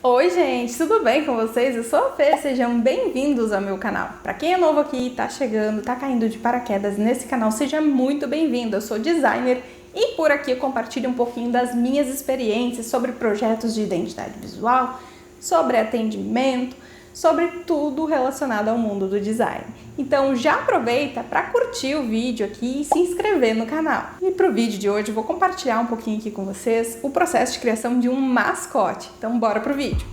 Oi gente, tudo bem com vocês? Eu sou a Fê, sejam bem-vindos ao meu canal. Para quem é novo aqui, tá chegando, tá caindo de paraquedas nesse canal, seja muito bem-vindo. Eu sou designer e por aqui eu compartilho um pouquinho das minhas experiências sobre projetos de identidade visual, sobre atendimento, sobre tudo relacionado ao mundo do design. Então já aproveita para curtir o vídeo aqui e se inscrever no canal. E para o vídeo de hoje eu vou compartilhar um pouquinho aqui com vocês o processo de criação de um mascote. Então bora pro vídeo!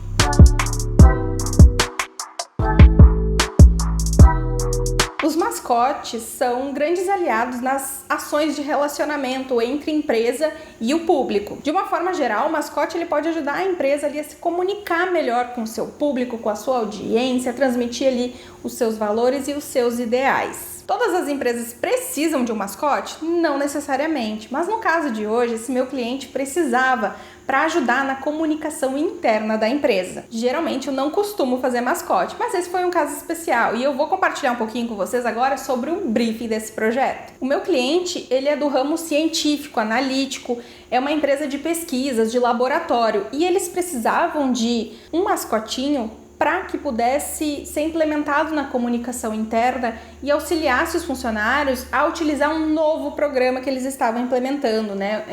Os mascotes são grandes aliados nas ações de relacionamento entre empresa e o público. De uma forma geral, o mascote ele pode ajudar a empresa ali a se comunicar melhor com o seu público, com a sua audiência, a transmitir ali os seus valores e os seus ideais. Todas as empresas precisam de um mascote? Não necessariamente, mas no caso de hoje, esse meu cliente precisava para ajudar na comunicação interna da empresa. Geralmente eu não costumo fazer mascote, mas esse foi um caso especial e eu vou compartilhar um pouquinho com vocês agora sobre o briefing desse projeto. O meu cliente, ele é do ramo científico, analítico, é uma empresa de pesquisas, de laboratório, e eles precisavam de um mascotinho para que pudesse ser implementado na comunicação interna e auxiliasse os funcionários a utilizar um novo programa que eles estavam implementando, né?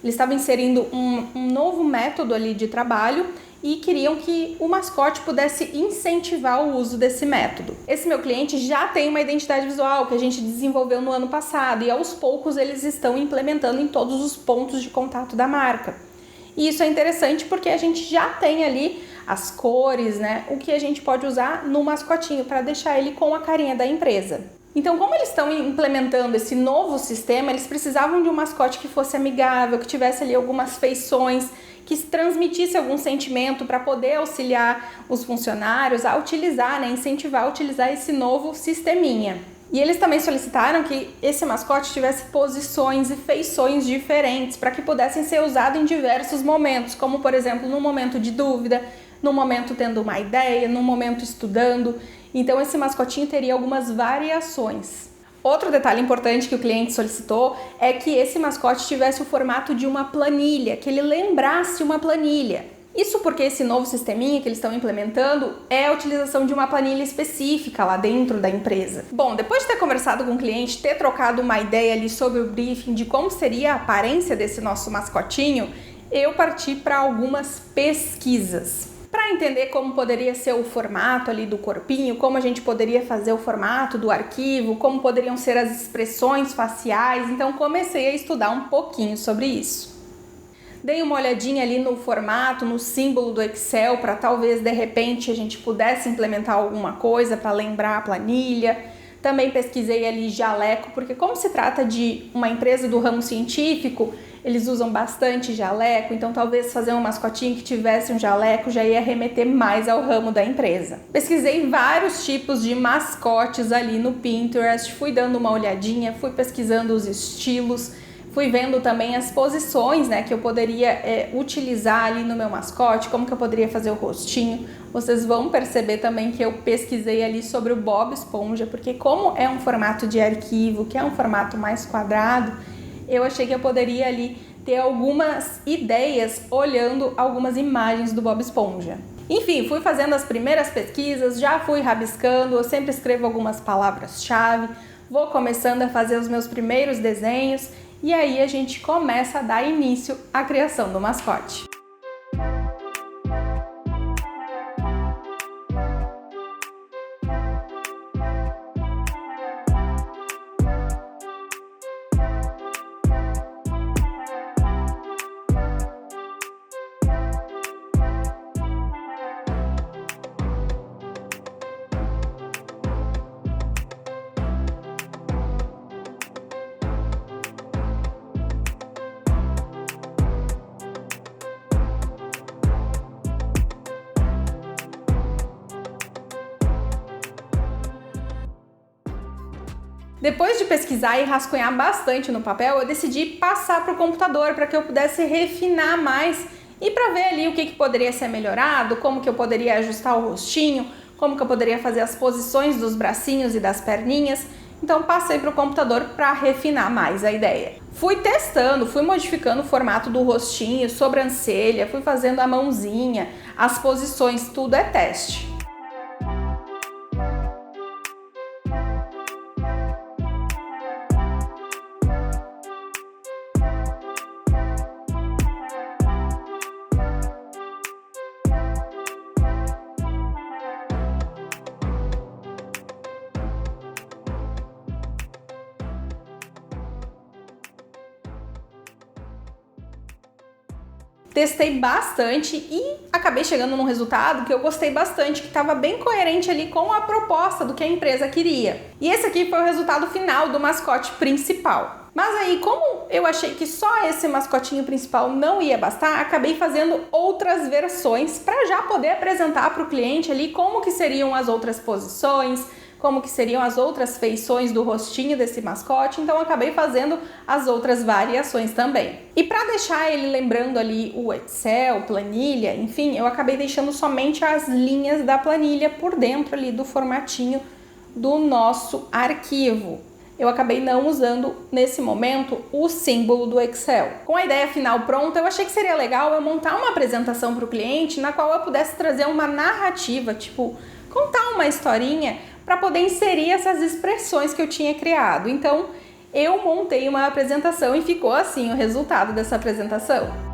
Eles estavam inserindo um novo método ali de trabalho e queriam que o mascote pudesse incentivar o uso desse método. Esse meu cliente já tem uma identidade visual que a gente desenvolveu no ano passado e aos poucos eles estão implementando em todos os pontos de contato da marca. E isso é interessante porque a gente já tem ali as cores, né? O que a gente pode usar no mascotinho para deixar ele com a carinha da empresa. Então, como eles estão implementando esse novo sistema, eles precisavam de um mascote que fosse amigável, que tivesse ali algumas feições, que transmitisse algum sentimento para poder auxiliar os funcionários a utilizar, né? Incentivar a utilizar esse novo sisteminha. E eles também solicitaram que esse mascote tivesse posições e feições diferentes para que pudessem ser usados em diversos momentos, como por exemplo no momento de dúvida, no momento tendo uma ideia, no momento estudando. Então esse mascotinho teria algumas variações. Outro detalhe importante que o cliente solicitou é que esse mascote tivesse o formato de uma planilha, que ele lembrasse uma planilha. Isso porque esse novo sisteminha que eles estão implementando é a utilização de uma planilha específica lá dentro da empresa. Bom, depois de ter conversado com o cliente, ter trocado uma ideia ali sobre o briefing de como seria a aparência desse nosso mascotinho, eu parti para algumas pesquisas para entender como poderia ser o formato ali do corpinho, como a gente poderia fazer o formato do arquivo, como poderiam ser as expressões faciais. Então comecei a estudar um pouquinho sobre isso. Dei uma olhadinha ali no formato, no símbolo do Excel, para talvez de repente a gente pudesse implementar alguma coisa para lembrar a planilha. Também pesquisei ali jaleco, porque como se trata de uma empresa do ramo científico, eles usam bastante jaleco, então talvez fazer um mascotinho que tivesse um jaleco já ia remeter mais ao ramo da empresa. Pesquisei vários tipos de mascotes ali no Pinterest, fui dando uma olhadinha, fui pesquisando os estilos, fui vendo também as posições, né, que eu poderia utilizar ali no meu mascote, como que eu poderia fazer o rostinho. Vocês vão perceber também que eu pesquisei ali sobre o Bob Esponja, porque como é um formato de arquivo, que é um formato mais quadrado, eu achei que eu poderia ali ter algumas ideias olhando algumas imagens do Bob Esponja. Enfim, fui fazendo as primeiras pesquisas, já fui rabiscando, eu sempre escrevo algumas palavras-chave, vou começando a fazer os meus primeiros desenhos e aí a gente começa a dar início à criação do mascote. Depois de pesquisar e rascunhar bastante no papel, eu decidi passar para o computador para que eu pudesse refinar mais e para ver ali o que poderia ser melhorado, como que eu poderia ajustar o rostinho, como que eu poderia fazer as posições dos bracinhos e das perninhas. Então passei para o computador para refinar mais a ideia. Fui testando, fui modificando o formato do rostinho, sobrancelha, fui fazendo a mãozinha, as posições, tudo é teste. Testei bastante e acabei chegando num resultado que eu gostei bastante, que estava bem coerente ali com a proposta do que a empresa queria. E esse aqui foi o resultado final do mascote principal. Mas aí, como eu achei que só esse mascotinho principal não ia bastar, acabei fazendo outras versões para já poder apresentar para o cliente ali como que seriam as outras posições, como que seriam as outras feições do rostinho desse mascote, então eu acabei fazendo as outras variações também. E para deixar ele lembrando ali o Excel, planilha, enfim, eu acabei deixando somente as linhas da planilha por dentro ali do formatinho do nosso arquivo. Eu acabei não usando, nesse momento, o símbolo do Excel. Com a ideia final pronta, eu achei que seria legal eu montar uma apresentação para o cliente na qual eu pudesse trazer uma narrativa, tipo, contar uma historinha para poder inserir essas expressões que eu tinha criado. Então, eu montei uma apresentação e ficou assim o resultado dessa apresentação.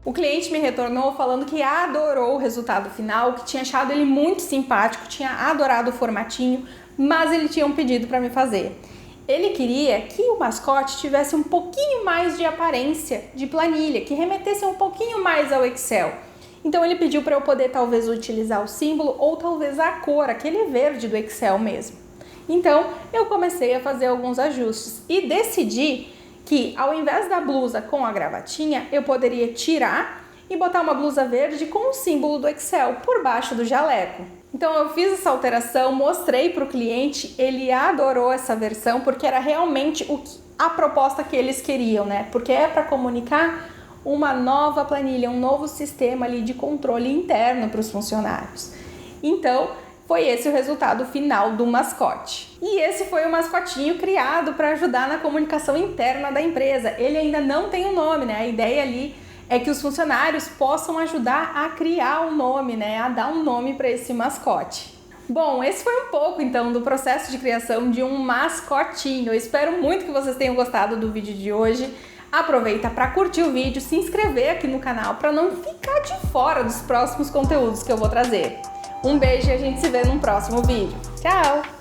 O cliente me retornou falando que adorou o resultado final, que tinha achado ele muito simpático, tinha adorado o formatinho, mas ele tinha um pedido para me fazer. Ele queria que o mascote tivesse um pouquinho mais de aparência de planilha, que remetesse um pouquinho mais ao Excel. Então ele pediu para eu poder talvez utilizar o símbolo ou talvez a cor, aquele verde do Excel mesmo. Então eu comecei a fazer alguns ajustes e decidi que ao invés da blusa com a gravatinha, eu poderia tirar e botar uma blusa verde com o símbolo do Excel por baixo do jaleco. Então eu fiz essa alteração, mostrei para o cliente, ele adorou essa versão porque era realmente a proposta que eles queriam, né? Porque é para comunicar uma nova planilha, um novo sistema ali de controle interno para os funcionários. Então, foi esse o resultado final do mascote. E esse foi o mascotinho criado para ajudar na comunicação interna da empresa. Ele ainda não tem um nome, né? A ideia ali é que os funcionários possam ajudar a criar um nome, né? A dar um nome para esse mascote. Bom, esse foi um pouco então do processo de criação de um mascotinho. Eu espero muito que vocês tenham gostado do vídeo de hoje. Aproveita para curtir o vídeo, se inscrever aqui no canal para não ficar de fora dos próximos conteúdos que eu vou trazer. Um beijo e a gente se vê num próximo vídeo. Tchau!